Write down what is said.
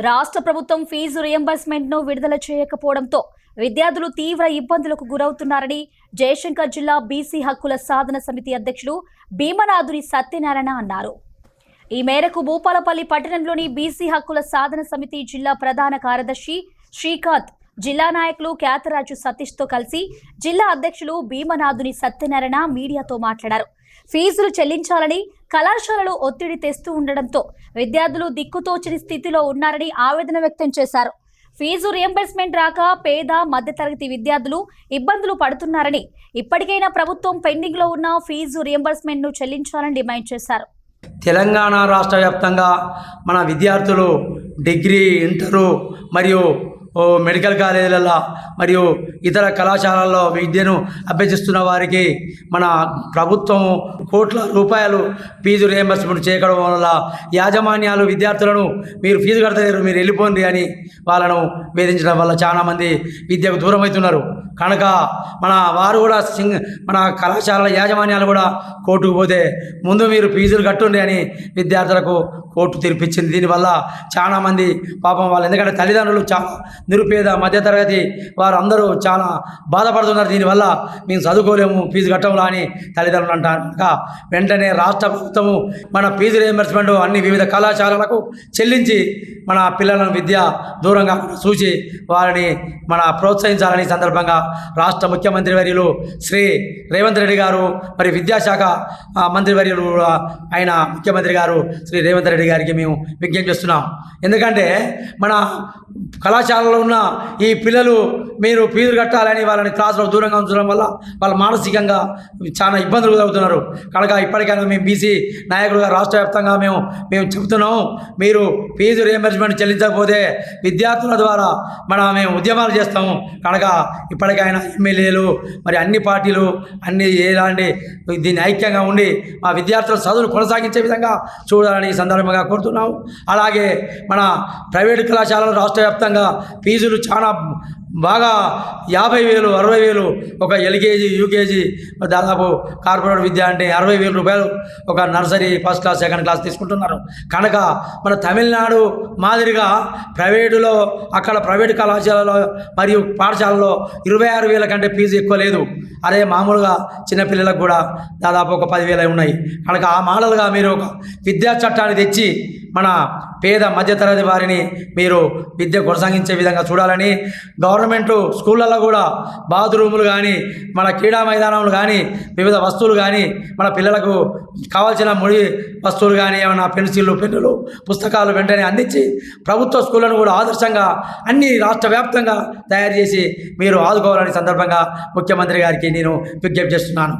రాష్ట్ర ప్రభుత్వం fee reimbursement ను విడుదల చేయకపోవడంతో విద్యార్థులు తీవ్ర ఇబ్బందులకు గురవుతున్నారని జయశంకర్ జిల్లా బీసీ హక్కుల సాధన సమితి అధ్యక్షుడు భీమనాథుని సత్యనారాయణ అన్నారు. ఈ మేరకు భూపాలపల్లి పట్టణంలోని బీసీ హక్కుల సాధన సమితి జిల్లా ప్రధాన కార్యదర్శి శ్రీకాంత్, జిల్లా నాయకులు క్యాతరాజు సతీష్ తో కలిసి జిల్లా అధ్యక్షులు భీమనాథుని సత్యనారాయణ మీడియాతో మాట్లాడారు. ఫీజులు చెల్లించాలని కళాశాలలు ఒత్తిడి తెస్తూ ఉండడంతో విద్యార్థులు దిక్కుతోచని స్థితిలో ఉన్నారని ఆవేదన వ్యక్తం చేశారు. ఫీజు రియంబర్స్మెంట్ రాక పేద మధ్యతరగతి విద్యార్థులు ఇబ్బందులు పడుతున్నారని, ఇప్పటికైనా ప్రభుత్వం పెండింగ్ లో ఉన్న ఫీజు రియంబర్స్మెంట్ ను చెల్లించాలని డిమాండ్ చేశారు. తెలంగాణ రాష్ట్ర వ్యాప్తంగా మన విద్యార్థులు డిగ్రీ, ఇంటరు మరియు మెడికల్ కాలేజీలలో మరియు ఇతర కళాశాలల్లో విద్యను అభ్యసిస్తున్న వారికి మన ప్రభుత్వం కోట్ల రూపాయలు ఫీజు రియంబర్స్మెంట్ చేయడం వల్ల యాజమాన్యాలు విద్యార్థులను మీరు ఫీజు కడతలేరు, మీరు వెళ్ళిపోండి అని వాళ్ళను వేధించడం వల్ల చాలామంది విద్యకు దూరం అవుతున్నారు. కనుక వారు కూడా మన కళాశాలల యాజమాన్యాలు కూడా కోర్టుకు పోతే ముందు మీరు ఫీజులు కట్టుండి అని విద్యార్థులకు కోర్టు తీర్పిచ్చింది. దీనివల్ల చాలామంది పాపం వాళ్ళు, ఎందుకంటే తల్లిదండ్రులు చాలా నిరుపేద మధ్యతరగతి వారు అందరూ చాలా బాధపడుతున్నారు. దీనివల్ల మేము చదువుకోలేము, ఫీజు కట్టంలా అని తల్లిదండ్రులు అంటారు. కనుక వెంటనే రాష్ట్ర ప్రభుత్వము మన ఫీజు రియంబర్స్మెంట్ అన్ని వివిధ కళాశాలలకు చెల్లించి మన పిల్లలను విద్య దూరంగా చూసి వారిని ప్రోత్సహించాలని సందర్భంగా రాష్ట్ర ముఖ్యమంత్రి వర్యులు శ్రీ రేవంత్ రెడ్డి గారు, మరి విద్యాశాఖ మంత్రి వర్యులు ఆయన ముఖ్యమంత్రి గారు శ్రీ రేవంత్ రెడ్డి గారికి మేము విజ్ఞప్తి చేస్తున్నాం. ఎందుకంటే మన కళాశాలలో ఉన్న ఈ పిల్లలు మీరు ఫీజులు కట్టాలని వాళ్ళని క్లాసులో దూరంగా ఉంచడం వల్ల వాళ్ళు మానసికంగా చాలా ఇబ్బందులు ఎదురవుతున్నారు. కనుక ఇప్పటికైనా మేము బీసీ నాయకులుగా రాష్ట్ర వ్యాప్తంగా మేము చెబుతున్నాము, మీరు ఫీజు రియంబర్స్మెంట్ చెల్లించకపోతే విద్యార్థుల ద్వారా మేము ఉద్యమాలు చేస్తాము. కనుక ఇప్పటికైనా ఎమ్మెల్యేలు మరి అన్ని పార్టీలు దీన్ని ఐక్యంగా ఉండి మా విద్యార్థుల చదువులు కొనసాగించే విధంగా చూడాలని ఈ సందర్భంగా కోరుతున్నాము. అలాగే మన ప్రైవేటు కళాశాలలు రాష్ట్ర వ్యాప్తంగా ఫీజులు చాలా బాగా 50,000, 60,000 ఒక ఎల్కేజీ, యూకేజీ, దాదాపు కార్పొరేట్ విద్య అంటే 60,000 రూపాయలు ఒక nursery, first class, second class తీసుకుంటున్నారు. కనుక మన తమిళనాడు మాదిరిగా ప్రైవేటులో అక్కడ ప్రైవేటు కళాశాలలో మరియు పాఠశాలలో 26,000 కంటే ఫీజు ఎక్కువ లేదు. అదే మామూలుగా చిన్నపిల్లలకు కూడా దాదాపు ఒక 10,000 ఉన్నాయి. కనుక ఆ మోడల్గా మీరు ఒక విద్యా చట్టాన్ని తెచ్చి మన పేద మధ్యతరగతి వారిని మీరు విద్య కొనసాగించే విధంగా చూడాలని, గవర్నమెంట్ స్కూళ్ళల్లో కూడా బాత్రూములు కానీ, మన క్రీడా మైదానములు కానీ, వివిధ వస్తువులు కానీ, మన పిల్లలకు కావాల్సిన ముడి వస్తువులు కానీ, ఏమైనా పెన్సిళ్ళు, పెన్నులు, పుస్తకాలు వెంటనే అందించి ప్రభుత్వ స్కూళ్ళను కూడా ఆదర్శంగా అన్ని రాష్ట్ర వ్యాప్తంగా తయారు చేసి మీరు ఆదుకోవాలని సందర్భంగా ముఖ్యమంత్రి గారికి నేను విజ్ఞప్తి చేస్తున్నాను.